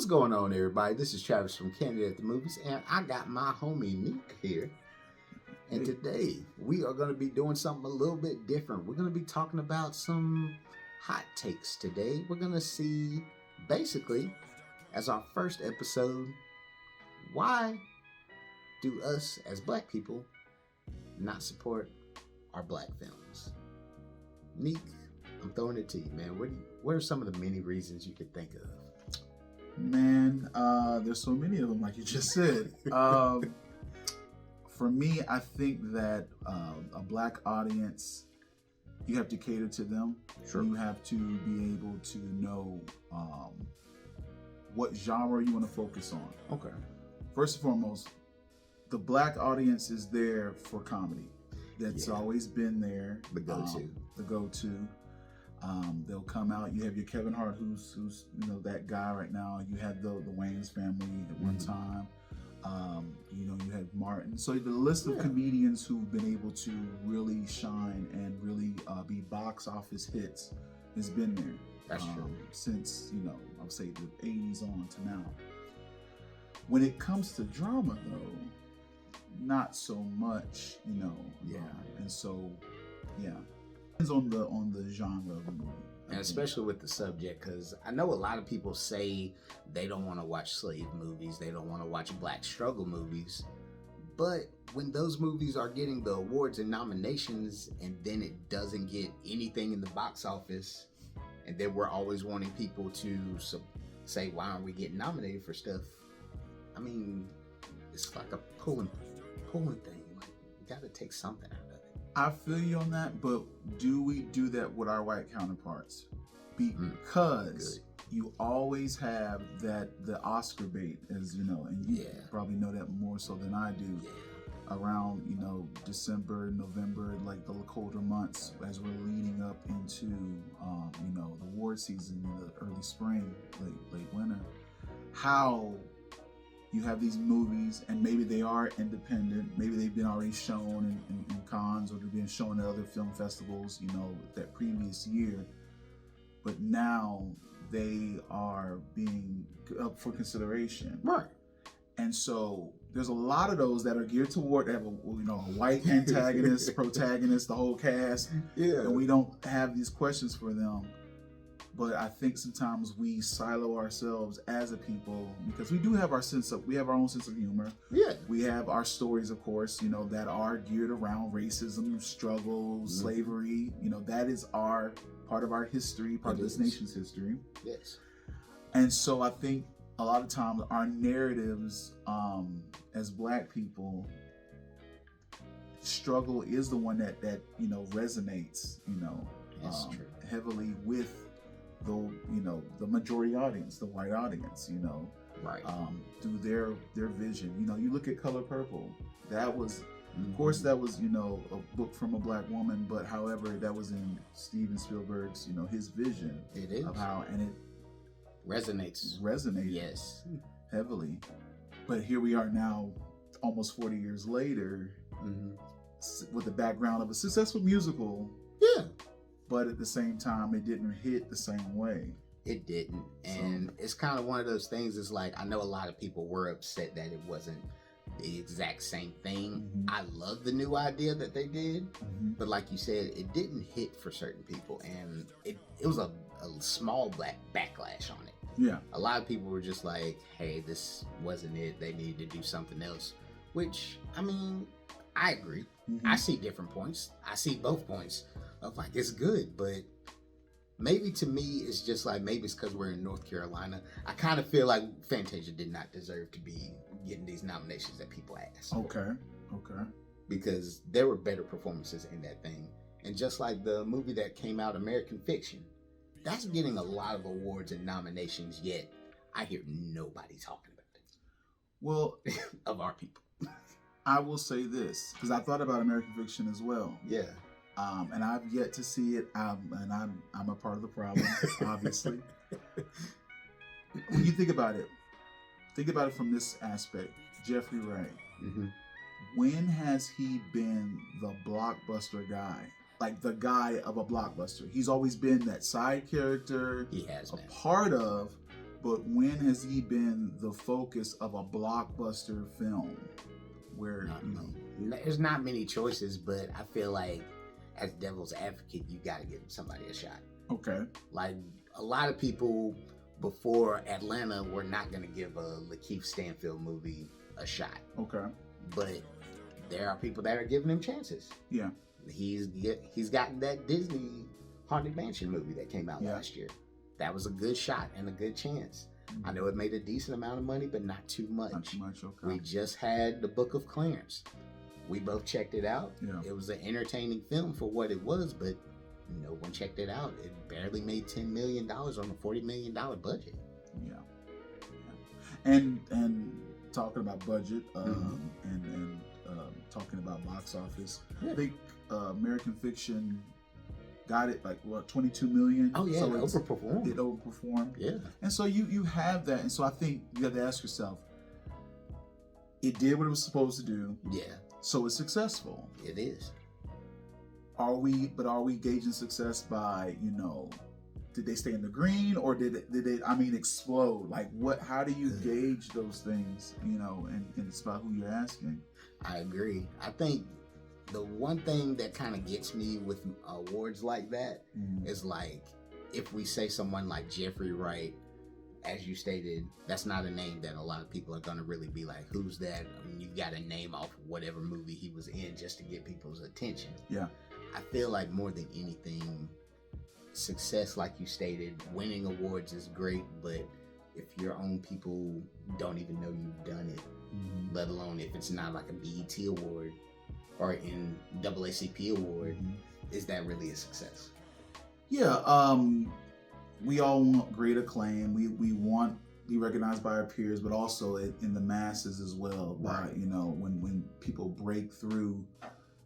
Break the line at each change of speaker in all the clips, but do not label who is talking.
going on, everybody? This is Travis from Candid at the Movies, and I got my homie Neek here. And today, we are going to be doing something a little bit different. We're going to be talking about some hot takes today. We're going to see, basically, as our first episode, why do us, as black people, not support our black films? Neek, I'm throwing it to you, man. What are some of the many reasons you could think of?
Man, there's so many of them, like you just said. For me, I think that a black audience, you have to cater to them.
Sure.
You have to be able to know what genre you want to focus on.
Okay.
First and foremost, the black audience is there for comedy. That's always been there.
The go-to.
The go-to. They'll come out. You have your Kevin Hart, who's that guy right now. You had the Wayans family at one time. You had Martin. So the list of comedians who've been able to really shine and really be box office hits has been there.
That's true.
Since I would say the 80s on to now. When it comes to drama, though, not so much. And so, depends on the genre of the movie.
And especially with the subject, because I know a lot of people say they don't want to watch slave movies, they don't want to watch black struggle movies, but when those movies are getting the awards and nominations and then it doesn't get anything in the box office, and then we're always wanting people to say, why aren't we getting nominated for stuff? I mean, it's like a pulling thing. Like, we got to take something out of it.
I feel you on that, but do we do that with our white counterparts? Because you always have the Oscar bait, as you know, and you probably know that more so than I do. Around December, November, like the colder months, as we're leading up into the award season in the early spring, late winter. How you have these movies, and maybe they are independent. Maybe they've been already shown in cons, or they've been shown at other film festivals, that previous year. But now they are being up for consideration.
Right.
And so there's a lot of those that are geared toward have a white antagonist, protagonist, the whole cast. Yeah. And we don't have these questions for them. But I think sometimes we silo ourselves as a people because we do have our own sense of humor. Yeah. We have our stories, of course, that are geared around racism, struggle, slavery. That is our part of our history, part of this nation's history.
Yes.
And so I think a lot of times our narratives as black people, struggle is the one that resonates, heavily with the majority audience, the white audience,
right.
Through their vision. You look at Color Purple. That was, of course, that was a book from a black woman, but however, that was in Steven Spielberg's his vision.
It is
of how, and it resonated. Yes, heavily. But here we are now, almost 40 years later, with the background of a successful musical. Yeah. But at the same time, it didn't hit the same way.
It didn't. And it's kind of one of those things, it's like, I know a lot of people were upset that it wasn't the exact same thing. I love the new idea that they did. But like you said, it didn't hit for certain people. And it was a small black backlash on it.
Yeah.
A lot of people were just like, hey, this wasn't it. They needed to do something else. Which, I mean, I agree. I see different points. I see both points. Of like, it's good, but maybe to me, it's just like, maybe it's because we're in North Carolina. I kind of feel like Fantasia did not deserve to be getting these nominations that people asked.
Okay.
Because there were better performances in that thing. And just like the movie that came out, American Fiction, that's getting a lot of awards and nominations, yet I hear nobody talking about it.
Well,
of our people.
I will say this, because I thought about American Fiction as well.
Yeah.
And I've yet to see it, and I'm a part of the problem, obviously. When you think about it from this aspect. Jeffrey Wright. When has he been the blockbuster guy? Like the guy of a blockbuster. He's always been that side character.
He has been.
A part of, But when has he been the focus of a blockbuster film? Where
there's not many choices, but I feel like as devil's advocate, you got to give somebody a shot.
Okay.
Like a lot of people before Atlanta were not going to give a Lakeith Stanfield movie a shot.
Okay.
But there are people that are giving him chances.
Yeah.
He's gotten that Disney Haunted Mansion movie that came out last year. That was a good shot and a good chance. I know it made a decent amount of money, but not too much.
Not too much, okay.
We just had The Book of Clarence. We both checked it out.
Yeah.
It was an entertaining film for what it was, but no one checked it out. It barely made $10 million on a $40 million budget.
Yeah. And talking about budget and talking about box office, I think American Fiction got it like what, 22 million.
Oh yeah,
so
it overperformed.
It overperformed.
Yeah.
And so you have that, and so I think you have to ask yourself, it did what it was supposed to do.
Yeah.
So it's successful.
It is.
Are we gauging success by, did they stay in the green, or did they explode? Like what? How do you gauge those things? And it's about who you're asking.
I agree. I think the one thing that kind of gets me with awards like that is like, if we say someone like Jeffrey Wright, as you stated, that's not a name that a lot of people are going to really be like, who's that? I mean, you got to name off whatever movie he was in just to get people's attention.
Yeah.
I feel like more than anything, success, like you stated, winning awards is great, but if your own people don't even know you've done it, let alone if it's not like a BET award or an NAACP award, is that really a success?
Yeah, we all want great acclaim. We want to be recognized by our peers, but also in the masses as well.
Right.
When people break through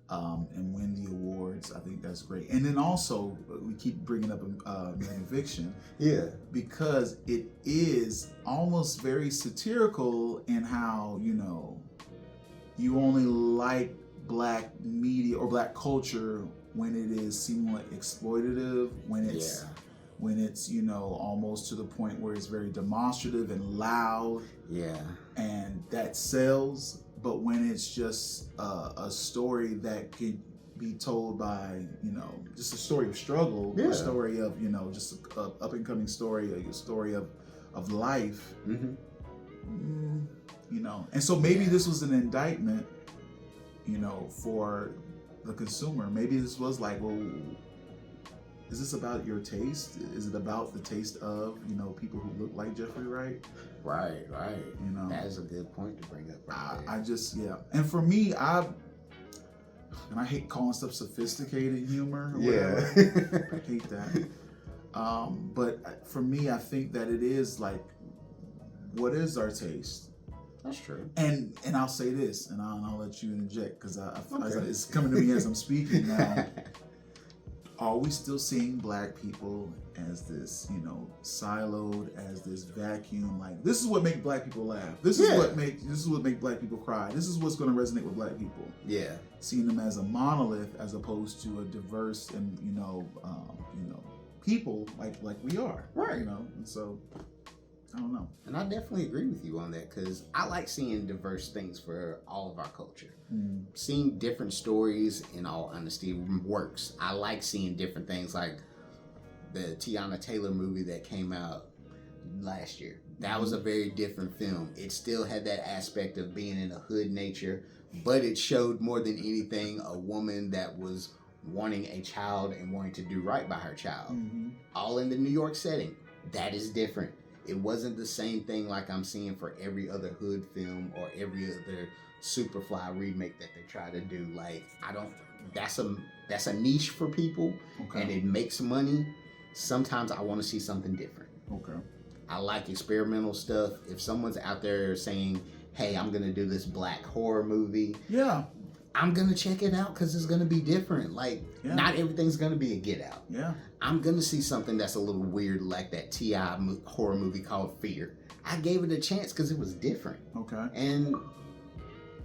and win the awards, I think that's great. And then also, we keep bringing up American Fiction.
Yeah.
Because it is almost very satirical in how, you only like Black media or Black culture when it is somewhat exploitative, when it's almost to the point where it's very demonstrative and loud. Yeah. And that sells. But when it's just a story that could be told by, just a story of struggle, a story of, just an up and coming story, a story of life, and so maybe this was an indictment, for the consumer. Maybe this was like, well, is this about your taste? Is it about the taste of, people who look like Jeffrey Wright?
Right. That is a good point to bring up.
I just, and for me, I hate calling stuff sophisticated humor. I hate that. But for me, I think that it is like, what is our taste?
That's true.
And I'll say this, and I'll let you interject, because it's coming to me as I'm speaking now. Are we still seeing Black people as this, siloed, as this vacuum? Like, this is what makes Black people laugh. This is what make Black people cry. This is what's going to resonate with Black people. Yeah. Seeing them as a monolith as opposed to a diverse and people like we are. Right. And so I don't know.
And I definitely agree with you on that, because I like seeing diverse things for all of our culture. Seeing different stories, in all honesty, works. I like seeing different things, like the Tiana Taylor movie that came out last year. That was a very different film. It still had that aspect of being in a hood nature, but it showed more than anything a woman that was wanting a child and wanting to do right by her child. All in the New York setting. That is different. It wasn't the same thing like I'm seeing for every other hood film or every other Superfly remake that they try to do. Like, that's a niche for people, and it makes money. Sometimes I want to see something different. I like experimental stuff. If someone's out there saying, hey, I'm going to do this Black horror movie, I'm going to check it out, because it's going to be different. Like, not everything's going to be a Get Out. I'm going to see something that's a little weird, like that T.I. horror movie called Fear. I gave it a chance because it was different. And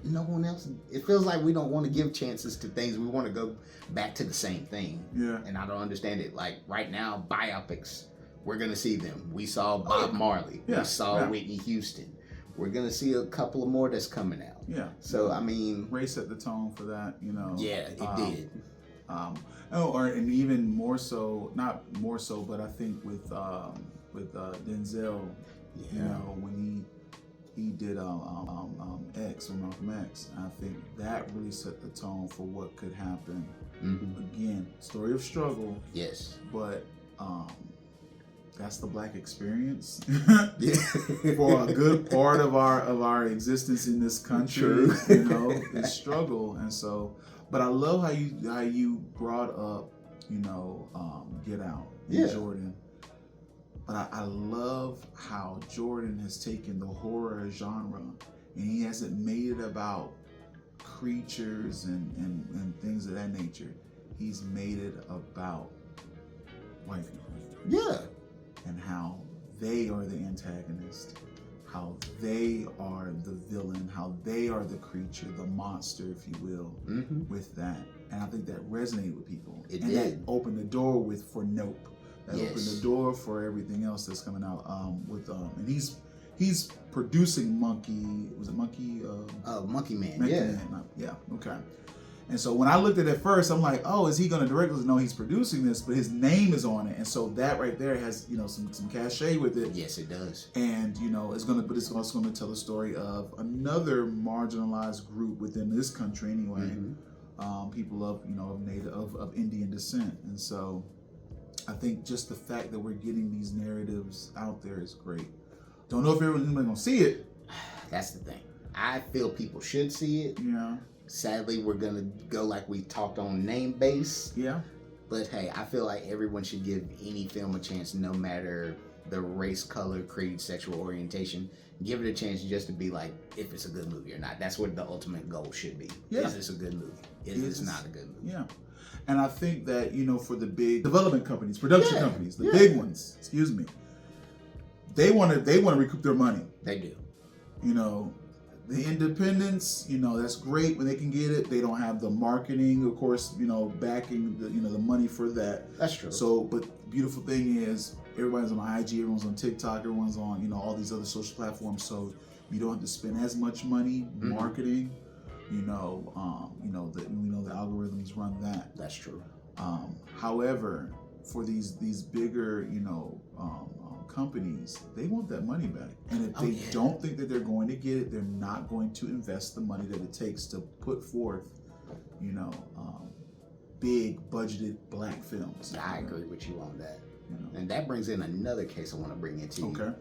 no one else, it feels like we don't want to give chances to things. We want to go back to the same thing. And I don't understand it. Like, right now, biopics We're gonna see them. We saw Bob Marley.
Yeah.
We saw Whitney Houston. We're gonna see a couple of more that's coming out.
Yeah.
So I mean,
Ray set the tone for that, you know.
Yeah, it did.
And even more so, not more so, but I think with Denzel, you know, when he did X or Malcolm X, I think that really set the tone for what could happen. Again, story of struggle.
Yes.
But that's the Black experience
Yeah.
for a good part of our existence in this country. You know, is struggle, and so. But I love how you brought up, you know, Get Out, Jordan. But I love how Jordan has taken the horror genre and he hasn't made it about creatures and things of that nature. He's made it about white people.
Yeah.
And how they are the antagonist, how they are the villain, how they are the creature, the monster, if you will, with that. And I think that resonated with people. That opened the door for Nope. That opened the door for everything else that's coming out and he's producing Monkey. Was it Monkey?
Monkey Man.
Monkey Man. Yeah. Okay. And so when I looked at it first, I'm like, oh, is he going to direct this? No, he's producing this, but his name is on it, and so that right there has, you know, some cachet with it.
Yes, it does.
And you know, it's also going to tell the story of another marginalized group within this country, anyway. People of of Indian descent, and so I think just the fact that we're getting these narratives out there is great. Don't know if everyone's going to see it.
That's the thing. I feel people should see it.
Yeah.
Sadly, we're gonna go like we talked on name base.
Yeah.
But hey, I feel like everyone should give any film a chance, no matter the race, color, creed, sexual orientation. Give it a chance just to be like, if it's a good movie or not. That's what the ultimate goal should be.
Yeah.
Is this a good movie? Is this not a good movie?
Yeah. And I think that, you know, for the big development companies, production companies, the big ones, they want to recoup their money.
They do.
You know, the independents, you know, that's great when they can get it. They don't have the marketing, of course, you know, backing the money for that.
That's true.
So, but the beautiful thing is everybody's on IG, everyone's on TikTok, everyone's on, you know, all these other social platforms. So you don't have to spend as much money marketing. We know the algorithms run that.
That's true.
However, for these bigger, you know, companies, they want that money back. And if they don't think that they're going to get it, they're not going to invest the money that it takes to put forth, you know, big budgeted Black films.
I agree with you on that.
You know?
And that brings in another case I want to bring into you.
Okay.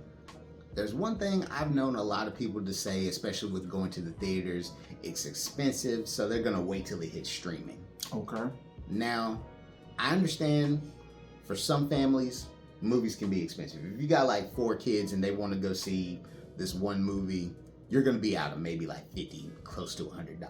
There's one thing I've known a lot of people to say, especially with going to the theaters, it's expensive, so they're going to wait till it hits streaming.
Okay.
Now, I understand for some families, movies can be expensive. If you got like 4 kids and they want to go see this one movie, you're going to be out of maybe like $50, close to $100.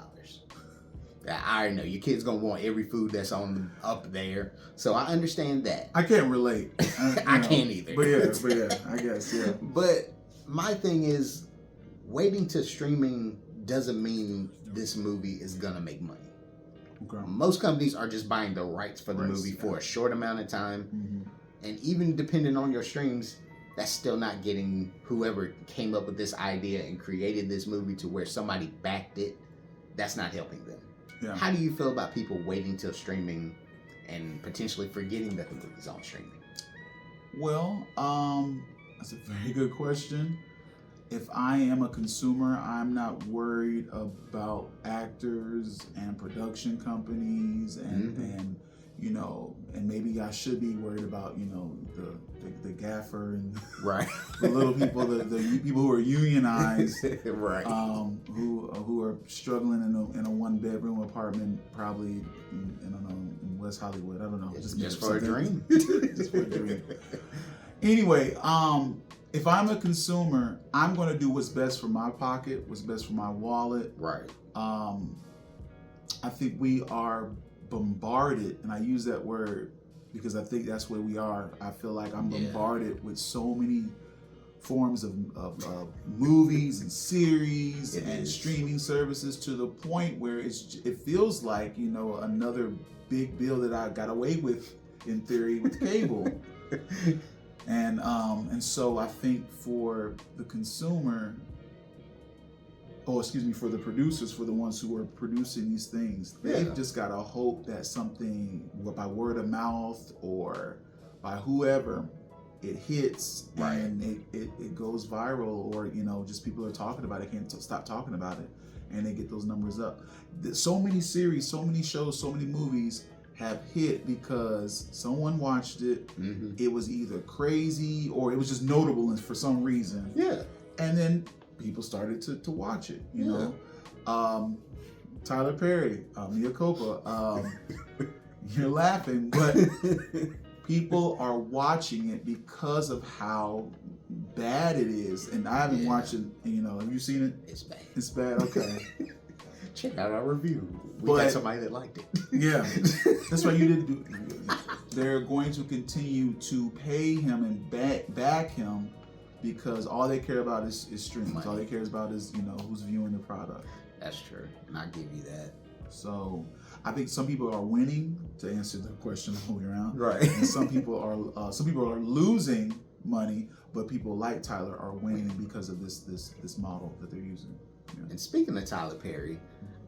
I already know your kid's going to want every food that's on up there. So I understand that.
I can't relate.
I can't either.
But yeah, I guess, yeah.
But my thing is, waiting to streaming doesn't mean this movie is going to make money.
Okay.
Most companies are just buying the rights for the movie for a short amount of time. And even depending on your streams, that's still not getting whoever came up with this idea and created this movie to where somebody backed it. That's not helping them.
Yeah.
How do you feel about people waiting till streaming and potentially forgetting that the movie's on streaming?
Well, that's a very good question. If I am a consumer, I'm not worried about actors and production companies and you know, and maybe I should be worried about, you know, the gaffer and the little people, the people who are unionized,
right?
Who are struggling in a 1-bedroom apartment, probably in West Hollywood. I don't know,
just for a dream.
Just for a dream. Anyway, if I'm a consumer, I'm going to do what's best for my pocket, what's best for my wallet.
Right.
I think we are bombarded, and I use that word because I think that's where we are. I feel like I'm bombarded with so many forms of movies and series and streaming services, to the point where it feels like, you know, another big bill that I got away with in theory with cable. And so I think for the consumer, for the producers, for the ones who are producing these things, they've just got to hope that something, by word of mouth or by whoever, it hits and it goes viral, or just people are talking about it, can't stop talking about it, and they get those numbers up. So many series, so many shows, so many movies have hit because someone watched it. It was either crazy or it was just notable for some reason. Yeah. And then people started to watch it, you know. Tyler Perry, Mia Copa, you're laughing, but people are watching it because of how bad it is. And I haven't watched it, have you seen it?
It's bad.
It's bad, okay.
Check out our review. We had somebody that liked it.
Yeah, that's why you didn't do. They're going to continue to pay him and back him because all they care about is streams. Money. All they care about is who's viewing the product.
That's true, and I give you that.
So I think some people are winning, to answer the question all the way around.
Right.
And some people are losing money, but people like Tyler are winning because of this model that they're using. Yeah.
And speaking of Tyler Perry,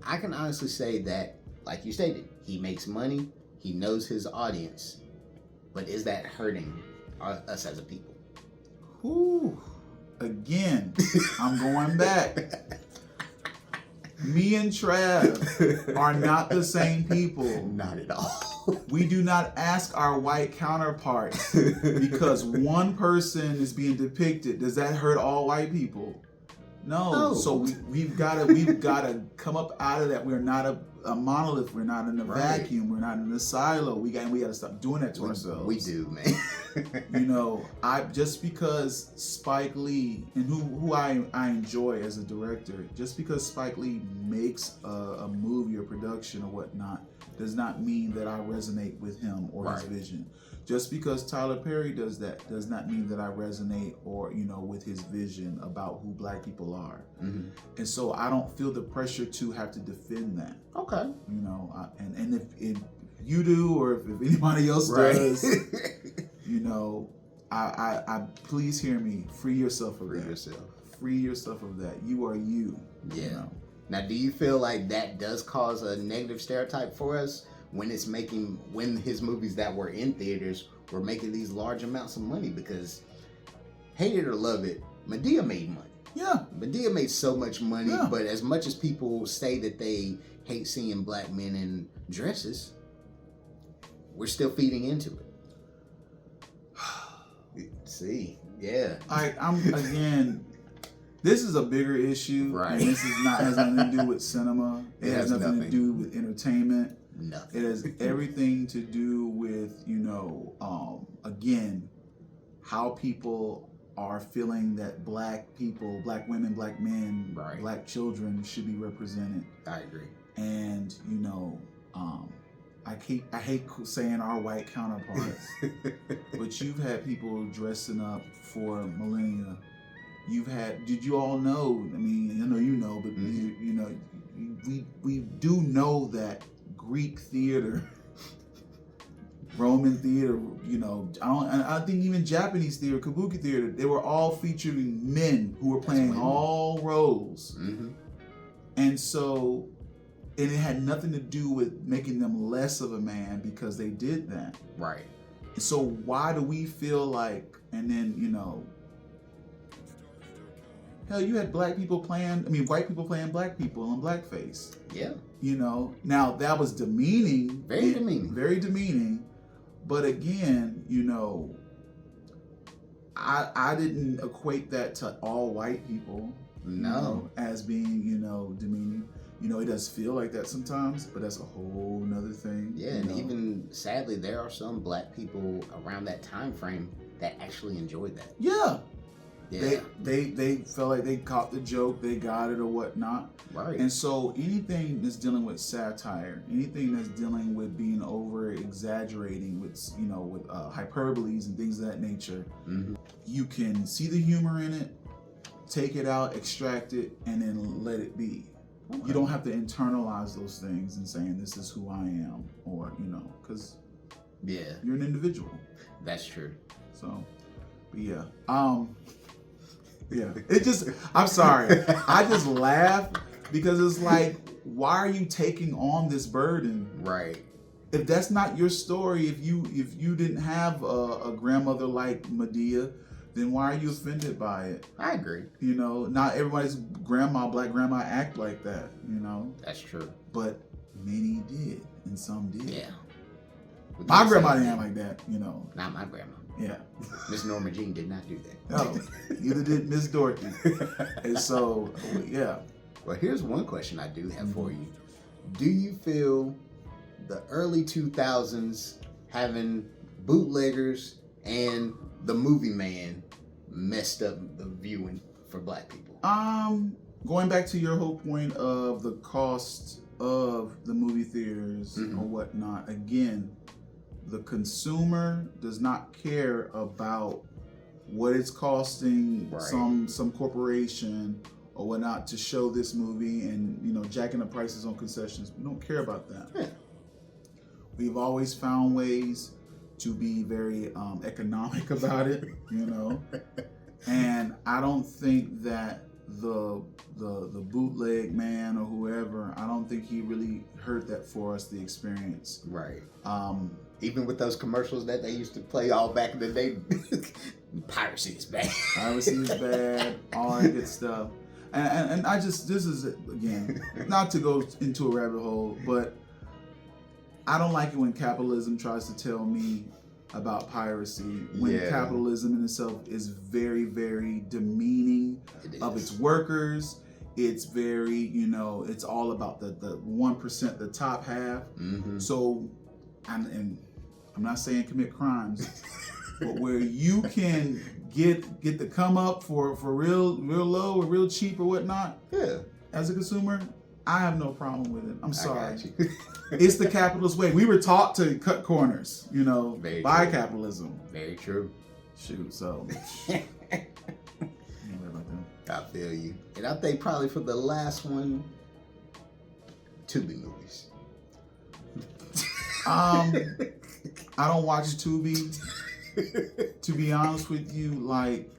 I can honestly say that, like you stated, he makes money, he knows his audience, but is that hurting us as a people?
Whew. Again, I'm going back. Me and Trav are not the same people.
Not at all.
We do not ask our white counterparts because one person is being depicted. Does that hurt all white people? No. So we've got to come up out of that. We're not a monolith. We're not in a vacuum. We're not in a silo. We got to stop doing that to ourselves.
We do, man.
I just because Spike Lee, and who I enjoy as a director, just because Spike Lee makes a movie or production or whatnot, does not mean that I resonate with him or his vision. Just because Tyler Perry does that does not mean that I resonate or with his vision about who Black people are. And so I don't feel the pressure to have to defend that.
Okay.
And if you do, or if anybody else does, I please hear me. Free yourself of that. Free yourself of that. You are you.
Yeah. Now, do you feel like that does cause a negative stereotype for us when his movies that were in theaters were making these large amounts of money? Because hate it or love it, Madea made money.
Yeah.
Madea made so much money, but as much as people say that they hate seeing Black men in dresses, we're still feeding into it. See, yeah.
I'm again. This is a bigger issue,
right?
And this has nothing to do with cinema. It has nothing to do with entertainment.
Nothing.
It has everything to do with again, how people are feeling that Black people, Black women, Black men, Black children should be represented.
I agree.
And I hate saying our white counterparts, but you've had people dressing up for millennia. Did you all know? I mean, I know you know, but we do know that Greek theater, Roman theater, I think even Japanese theater, Kabuki theater, they were all featuring men who were playing all roles. And so, and it had nothing to do with making them less of a man because they did that.
Right.
So why do we feel like, and then, hell, you had white people playing Black people in blackface.
Yeah.
Now that was demeaning.
Very demeaning.
Very demeaning. But again, I didn't equate that to all white people.
No.
As being, demeaning. It does feel like that sometimes, but that's a whole nother thing.
Yeah, and even sadly, there are some Black people around that time frame that actually enjoyed that.
Yeah.
Yeah.
They felt like they caught the joke, they got it or whatnot.
Right.
And so anything that's dealing with satire, anything that's dealing with being over exaggerating with hyperboles and things of that nature, you can see the humor in it, take it out, extract it, and then let it be. Okay. You don't have to internalize those things and saying this is who I am, or because you're an individual.
That's true.
So Yeah. Yeah. It just, I'm sorry. I just laugh because it's like, why are you taking on this burden?
Right.
If that's not your story, if you didn't have a grandmother like Medea, then why are you offended by it?
I agree.
You know, not everybody's black grandma act like that, you know?
That's true.
But many did, and some did.
Yeah.
My grandma didn't act like that, you know.
Not my grandma.
Yeah.
Miss Norma Jean did not do that.
No, neither did Miss Dorothy. And so, yeah.
Well, here's one question I do have for you. Do you feel the early 2000s having bootleggers and the movie man messed up the viewing for black people?
Going back to your whole point of the cost of the movie theaters or whatnot, again, the consumer does not care about what it's costing some corporation or whatnot to show this movie and, you know, jacking the prices on concessions. We don't care about that.
Yeah.
We've always found ways to be very economic about it, you know. And I don't think that the bootleg man or whoever, I don't think he really heard that for us, the experience.
Right. Even with those commercials that they used to play all back in the day, piracy is bad.
Piracy is bad, all that good stuff. And I just, this is, again, not to go into a rabbit hole, but I don't like it when capitalism tries to tell me about piracy, when capitalism in itself is very, very demeaning of its workers. It's very, you know, it's all about the 1%, the top half. So, and I'm not saying commit crimes, but where you can get the come up for real low or real cheap or whatnot.
Yeah.
As a consumer, I have no problem with it. I'm sorry.
I got you.
It's the capitalist way. We were taught to cut corners, you know, by capitalism.
Very true.
Shoot, so.
I feel you. And I think probably for the last one, Tubi Movies.
I don't watch Tubi. To be honest with you, like,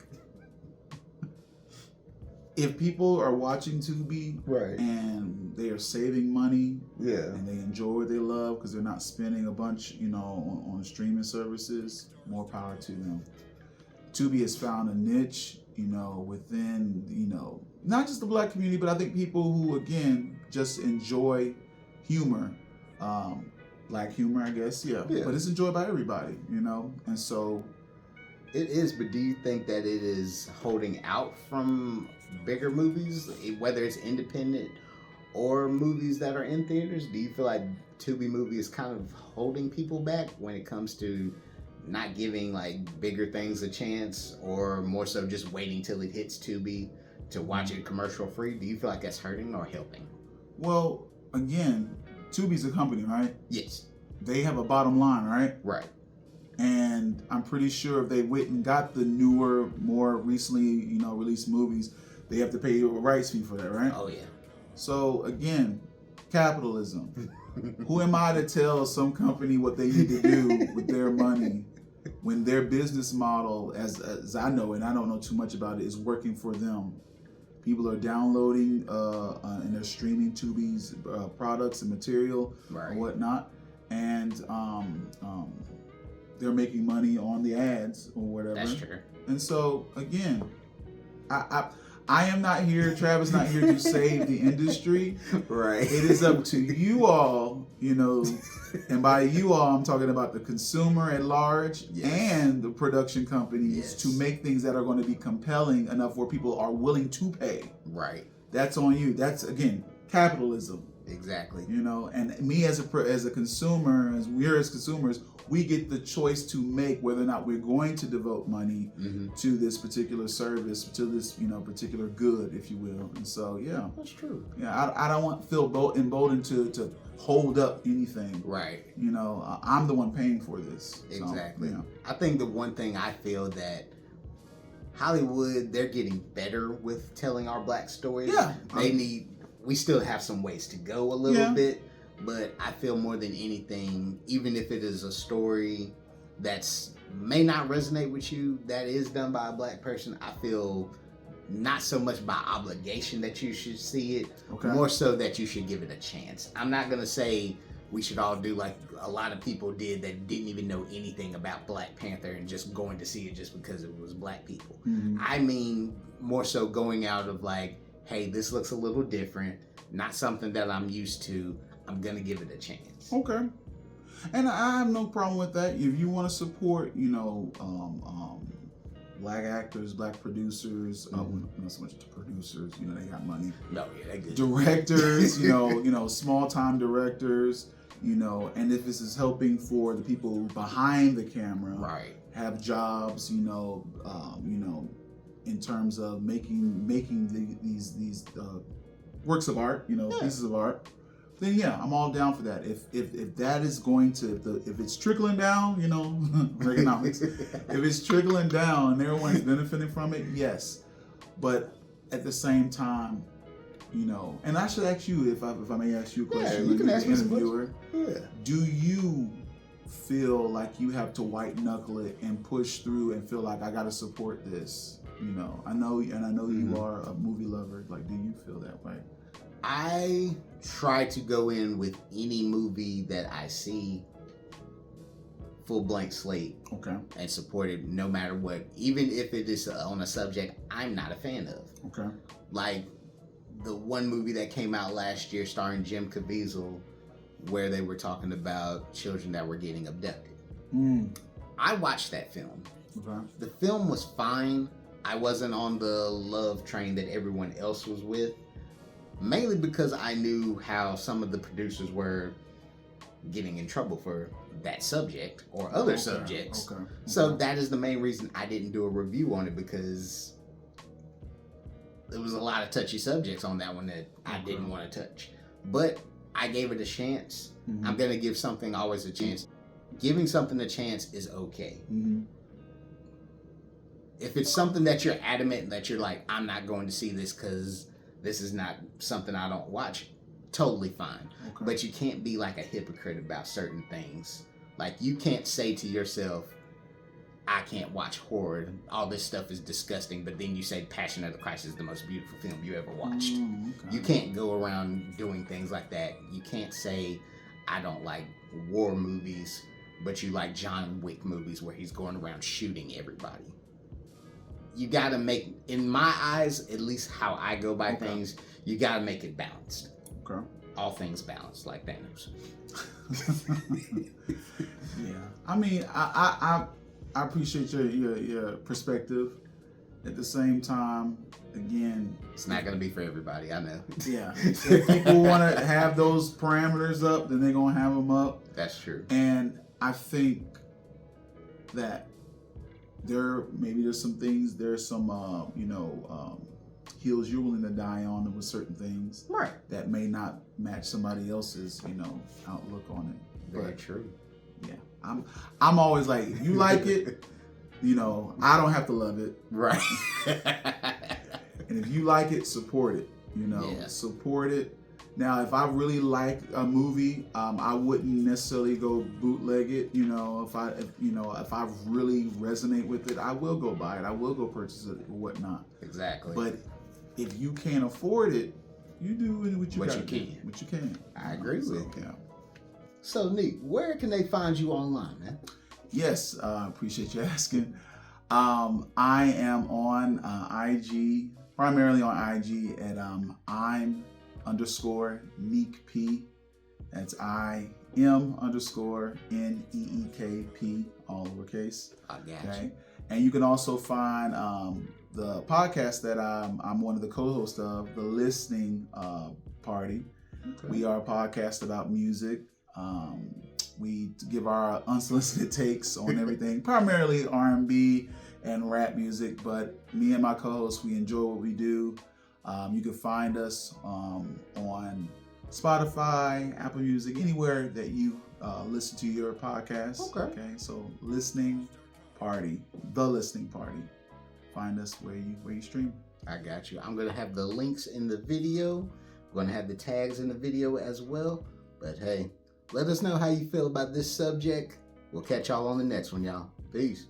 if people are watching Tubi and they are saving money and they enjoy what they love because they're not spending a bunch, you know, on streaming services, more power to them. Tubi has found a niche, you know, within, you know, not just the black community, but I think people who, again, just enjoy humor. Black humor, I guess, but it's enjoyed by everybody, you know, and so
it is. But do you think that it is holding out from bigger movies, whether it's independent or movies that are in theaters? Do you feel like Tubi Movie is kind of holding people back when it comes to not giving like bigger things a chance, or more so just waiting till it hits Tubi to watch it commercial free? Do you feel like that's hurting or helping?
Well, again, Tubi's a company, right?
Yes.
They have a bottom line, right?
Right.
And I'm pretty sure if they went and got the newer, more recently, you know, released movies, they have to pay a rights fee for that, right?
Oh, yeah.
So, again, capitalism. Who am I to tell some company what they need to do with their money when their business model, as I know, and I don't know too much about it, is working for them? People are downloading and they're streaming Tubi's products and material and whatnot, and they're making money on the ads or whatever.
That's true.
And so again, I am not here, Travis not here to save the industry.
Right.
It is up to you all, you know, and by you all, I'm talking about the consumer at large and the production companies to make things that are going to be compelling enough where people are willing to pay.
Right.
That's on you. That's, again, capitalism.
Exactly.
You know, and me as a consumer, as we're as consumers, we get the choice to make whether or not we're going to devote money to this particular service, to this, you know, particular good, if you will. And so, yeah,
that's true.
Yeah, I don't feel emboldened to hold up anything.
Right.
You know, I'm the one paying for this.
Exactly.
So, yeah.
I think the one thing I feel that Hollywood, they're getting better with telling our black stories.
Yeah.
We still have some ways to go a little bit, but I feel more than anything, even if it is a story that's may not resonate with you that is done by a black person, I feel not so much by obligation that you should see it, more so that you should give it a chance. I'm not gonna say we should all do like a lot of people did that didn't even know anything about Black Panther and just going to see it just because it was black people. I mean more so going out of like, hey, this looks a little different, not something that I'm used to, I'm gonna give it a chance.
Okay. And I have no problem with that. If you want to support, black actors, black producers, not so much the producers, they got money.
No, yeah, they good.
Directors, small time directors, and if this is helping for the people behind the camera,
right,
have jobs, in terms of making these works of art, pieces of art, then yeah, I'm all down for that. If that is going to, if it's trickling down, economics, if it's trickling down and everyone's benefiting from it, yes. But at the same time, and I should ask you, if I may ask you a question,
yeah, you can ask me some
interviewer. Yeah. Do you feel like you have to white knuckle it and push through and feel like I got to support this? I know you are a movie lover. Like, do you feel that way?
I try to go in with any movie that I see full blank slate, and support it no matter what, even if it is on a subject I'm not a fan of.
Okay.
Like the one movie that came out last year starring Jim Caviezel, where they were talking about children that were getting abducted. I watched that film.
Okay.
The film was fine. I wasn't on the love train that everyone else was with. Mainly because I knew how some of the producers were getting in trouble for that subject or other subjects.
Okay.
So that is the main reason I didn't do a review on it, because there was a lot of touchy subjects on that one that I didn't want to touch. But I gave it a chance. I'm going to give something always a chance. Giving something a chance is okay. If it's something that you're adamant that you're like, I'm not going to see this because this is not something I don't watch, totally fine. But you can't be like a hypocrite about certain things. Like, you can't say to yourself, I can't watch horror, all this stuff is disgusting, but then you say Passion of the Christ is the most beautiful film you ever watched. You can't go around doing things like that. You can't say, I don't like war movies, but you like John Wick movies where he's going around shooting everybody. You gotta make, in my eyes, at least how I go by things, you gotta make it balanced. All things balanced, like Thanos.
Yeah. I mean, I appreciate your perspective. At the same time, again,
it's not gonna be for everybody, I know.
Yeah. If people want to have those parameters up, then they're gonna have them up.
That's true.
And I think that there's some things, there's some hills you're willing to die on with certain things,
right,
that may not match somebody else's outlook on it.
Very true.
Yeah, I'm always like, if you like it, I don't have to love it,
right.
And if you like it, support it. Support it. Now, if I really like a movie, I wouldn't necessarily go bootleg it. If I really resonate with it, I will go buy it. I will go purchase it or whatnot.
Exactly.
But if you can't afford it, you do what you
can.
What you can.
I agree with you.
Yeah.
So, Neek, where can they find you online, man?
Yes, appreciate you asking. I am on IG, primarily on IG at I'm_Neek P. That's IM_NEEKP, all lowercase.
I got you.
And you can also find the podcast that I'm one of the co-hosts of, The Listening Party. We are a podcast about music. We give our unsolicited takes on everything, primarily R&B and rap music, but me and my co-hosts, we enjoy what we do. You can find us on Spotify, Apple Music, anywhere that you listen to your podcast. Okay. So Listening Party, The Listening Party. Find us where you stream.
I got you. I'm gonna have the links in the video. I'm gonna have the tags in the video as well. But hey, let us know how you feel about this subject. We'll catch y'all on the next one, y'all. Peace.